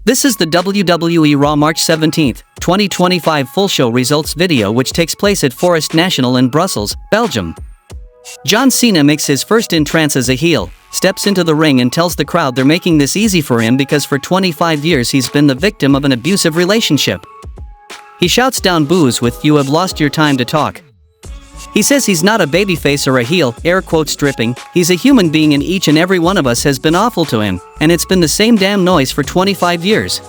This is the WWE Raw March 17, 2025 full show results video which takes place at Forest National in Brussels, Belgium. John Cena makes his first entrance as a heel, steps into the ring and tells the crowd they're making this easy for him because for 25 years he's been the victim of an abusive relationship. He shouts down boos with "You have lost your time to talk." He says he's not a babyface or a heel, air quotes dripping, he's a human being and each and every one of us has been awful to him, and it's been the same damn noise for 25 years.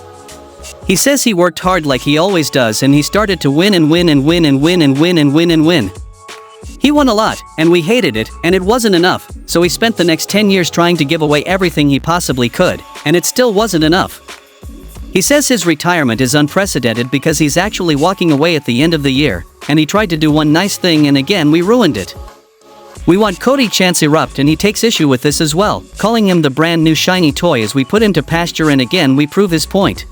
He says he worked hard like he always does and he started to win and win and win and win and win and win and win. He won a lot, and we hated it, and it wasn't enough, so he spent the next 10 years trying to give away everything he possibly could, and it still wasn't enough. He says his retirement is unprecedented because he's actually walking away at the end of the year, and he tried to do one nice thing and again we ruined it. We want Cody Chance Erupt and he takes issue with this as well, calling him the brand new shiny toy as we put him to pasture and again we prove his point.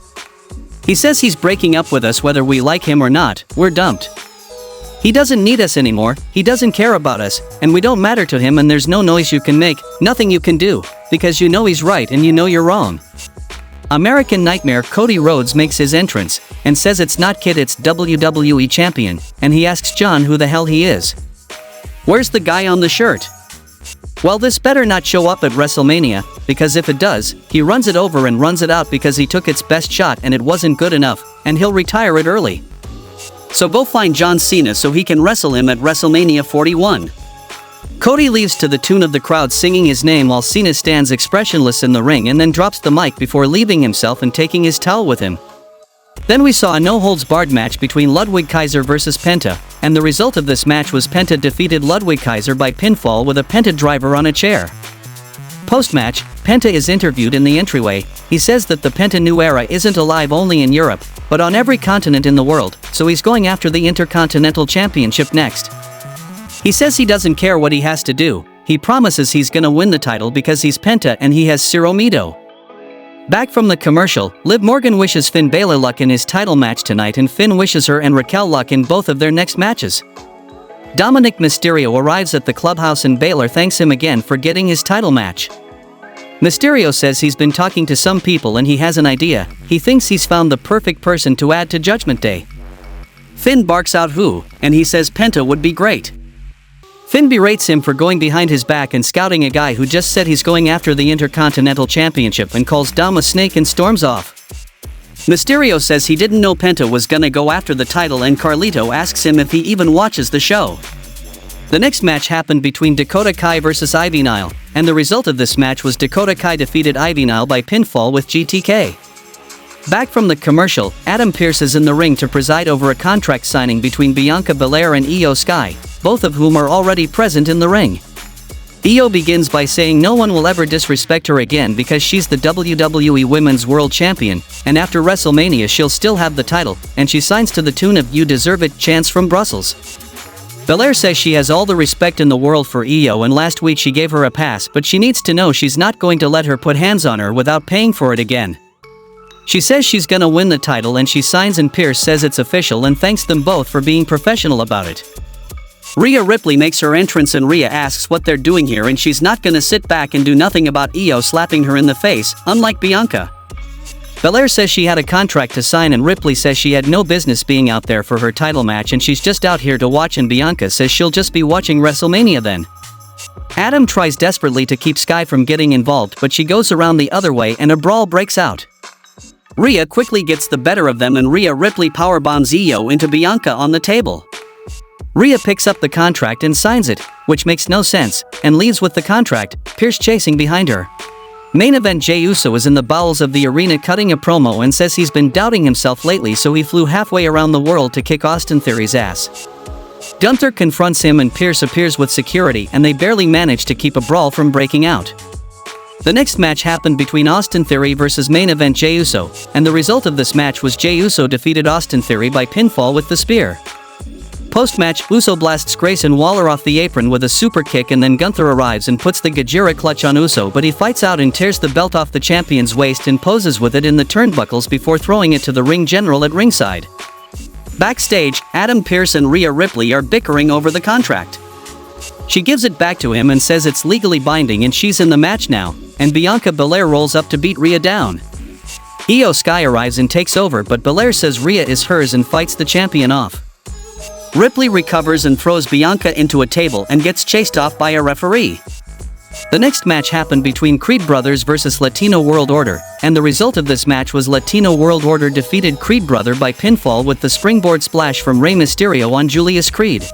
He says he's breaking up with us whether we like him or not, we're dumped. He doesn't need us anymore, he doesn't care about us, and we don't matter to him and there's no noise you can make, nothing you can do, because you know he's right and you know you're wrong. American Nightmare Cody Rhodes makes his entrance, and says it's not Kid, it's WWE Champion, and he asks John who the hell he is. Where's the guy on the shirt? Well, this better not show up at WrestleMania, because if it does, he runs it over and runs it out because he took its best shot and it wasn't good enough, and he'll retire it early. So go find John Cena so he can wrestle him at WrestleMania 41. Cody leaves to the tune of the crowd singing his name while Cena stands expressionless in the ring and then drops the mic before leaving himself and taking his towel with him. Then we saw a no-holds-barred match between Ludwig Kaiser vs Penta, and the result of this match was Penta defeated Ludwig Kaiser by pinfall with a Penta driver on a chair. Post-match, Penta is interviewed in the entryway. He says that the Penta new era isn't alive only in Europe, but on every continent in the world, so he's going after the Intercontinental Championship next. He says he doesn't care what he has to do, he promises he's gonna win the title because he's Penta and he has Cero Miedo. Back from the commercial, Liv Morgan wishes Finn Balor luck in his title match tonight and Finn wishes her and Raquel luck in both of their next matches. Dominic Mysterio arrives at the clubhouse and Balor thanks him again for getting his title match. Mysterio says he's been talking to some people and he has an idea, he thinks he's found the perfect person to add to Judgment Day. Finn barks out who, and he says Penta would be great. Finn berates him for going behind his back and scouting a guy who just said he's going after the Intercontinental Championship and calls Dom a snake and storms off. Mysterio says he didn't know Penta was gonna go after the title and Carlito asks him if he even watches the show. The next match happened between Dakota Kai vs Ivy Nile, and the result of this match was Dakota Kai defeated Ivy Nile by pinfall with GTK. Back from the commercial, Adam Pearce is in the ring to preside over a contract signing between Bianca Belair and Io Sky, both of whom are already present in the ring. Io begins by saying no one will ever disrespect her again because she's the WWE Women's World Champion, and after WrestleMania she'll still have the title, and she signs to the tune of "You Deserve It" chants from Brussels. Belair says she has all the respect in the world for Io and last week she gave her a pass, but she needs to know she's not going to let her put hands on her without paying for it again. She says she's gonna win the title and she signs and Pearce says it's official and thanks them both for being professional about it. Rhea Ripley makes her entrance and Rhea asks what they're doing here and she's not gonna sit back and do nothing about Io slapping her in the face, unlike Bianca. Belair says she had a contract to sign and Ripley says she had no business being out there for her title match and she's just out here to watch and Bianca says she'll just be watching WrestleMania then. Adam tries desperately to keep Sky from getting involved but she goes around the other way and a brawl breaks out. Rhea quickly gets the better of them and Rhea Ripley powerbombs Io into Bianca on the table. Rhea picks up the contract and signs it, which makes no sense, and leaves with the contract, Pearce chasing behind her. Main event Jey Uso is in the bowels of the arena cutting a promo and says he's been doubting himself lately so he flew halfway around the world to kick Austin Theory's ass. Gunther confronts him and Pearce appears with security and they barely manage to keep a brawl from breaking out. The next match happened between Austin Theory vs main event Jey Uso, and the result of this match was Jey Uso defeated Austin Theory by pinfall with the spear. Post-match, Uso blasts Grayson Waller off the apron with a super kick and then Gunther arrives and puts the Gajira clutch on Uso but he fights out and tears the belt off the champion's waist and poses with it in the turnbuckles before throwing it to the ring general at ringside. Backstage, Adam Pearce and Rhea Ripley are bickering over the contract. She gives it back to him and says it's legally binding and she's in the match now, and Bianca Belair rolls up to beat Rhea down. Io Sky arrives and takes over, but Belair says Rhea is hers and fights the champion off. Ripley recovers and throws Bianca into a table and gets chased off by a referee. The next match happened between Creed Brothers vs Latino World Order, and the result of this match was Latino World Order defeated Creed Brother by pinfall with the springboard splash from Rey Mysterio on Julius Creed.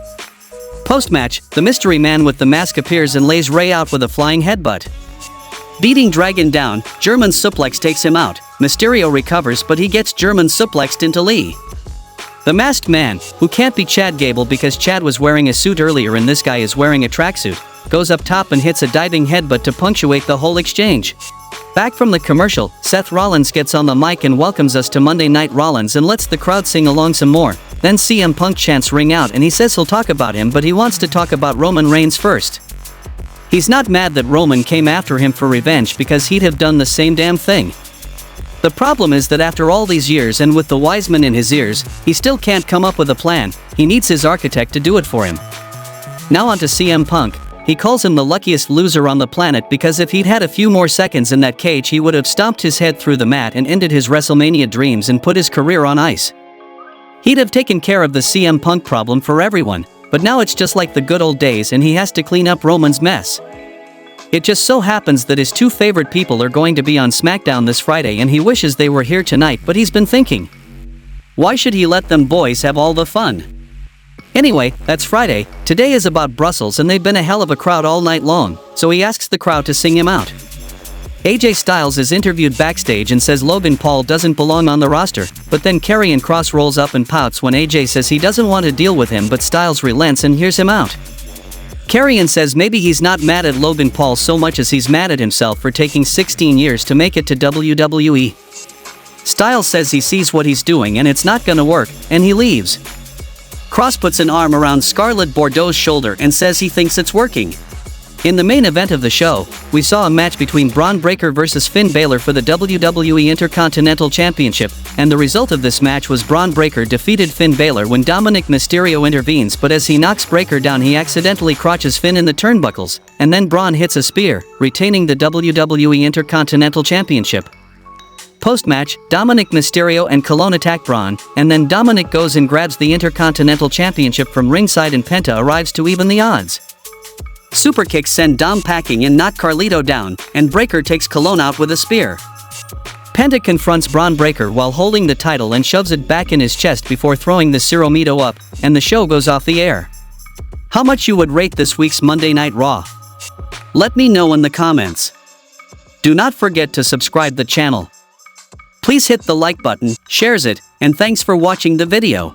Post-match, the mystery man with the mask appears and lays Rey out with a flying headbutt. Beating Dragon down, German suplex takes him out. Mysterio recovers, but he gets German suplexed into Lee. The masked man, who can't be Chad Gable because Chad was wearing a suit earlier and this guy is wearing a tracksuit, goes up top and hits a diving headbutt to punctuate the whole exchange. Back from the commercial, Seth Rollins gets on the mic and welcomes us to Monday Night Rollins and lets the crowd sing along some more. Then CM Punk chants ring out and he says he'll talk about him, but he wants to talk about Roman Reigns first. He's not mad that Roman came after him for revenge because he'd have done the same damn thing. The problem is that after all these years and with the wise men in his ears, he still can't come up with a plan. He needs his architect to do it for him. Now on to CM Punk. He calls him the luckiest loser on the planet because if he'd had a few more seconds in that cage he would have stomped his head through the mat and ended his WrestleMania dreams and put his career on ice. He'd have taken care of the CM Punk problem for everyone, but now it's just like the good old days and he has to clean up Roman's mess. It just so happens that his two favorite people are going to be on SmackDown this Friday and he wishes they were here tonight, but he's been thinking, why should he let them boys have all the fun? Anyway, that's Friday. Today is about Brussels and they've been a hell of a crowd all night long, so he asks the crowd to sing him out. AJ Styles is interviewed backstage and says Logan Paul doesn't belong on the roster, but then Karrion Kross rolls up and pouts when AJ says he doesn't want to deal with him, but Styles relents and hears him out. Karrion says maybe he's not mad at Logan Paul so much as he's mad at himself for taking 16 years to make it to WWE. Styles says he sees what he's doing and it's not gonna work, and he leaves. Kross puts an arm around Scarlett Bordeaux's shoulder and says he thinks it's working. In the main event of the show, we saw a match between Bron Breakker vs Finn Balor for the WWE Intercontinental Championship, and the result of this match was Bron Breakker defeated Finn Balor when Dominic Mysterio intervenes, but as he knocks Breakker down he accidentally crotches Finn in the turnbuckles, and then Bron hits a spear, retaining the WWE Intercontinental Championship. Post-match, Dominic Mysterio and Colon attack Bron, and then Dominic goes and grabs the Intercontinental Championship from ringside and Penta arrives to even the odds. Super kicks send Dom packing and knock Carlito down, and Breakker takes Colon out with a spear. Penta confronts Bron Breakker while holding the title and shoves it back in his chest before throwing the Ciromito up, and the show goes off the air. How much you would rate this week's Monday Night Raw? Let me know in the comments. Do not forget to subscribe the channel. Please hit the like button, shares it, and thanks for watching the video.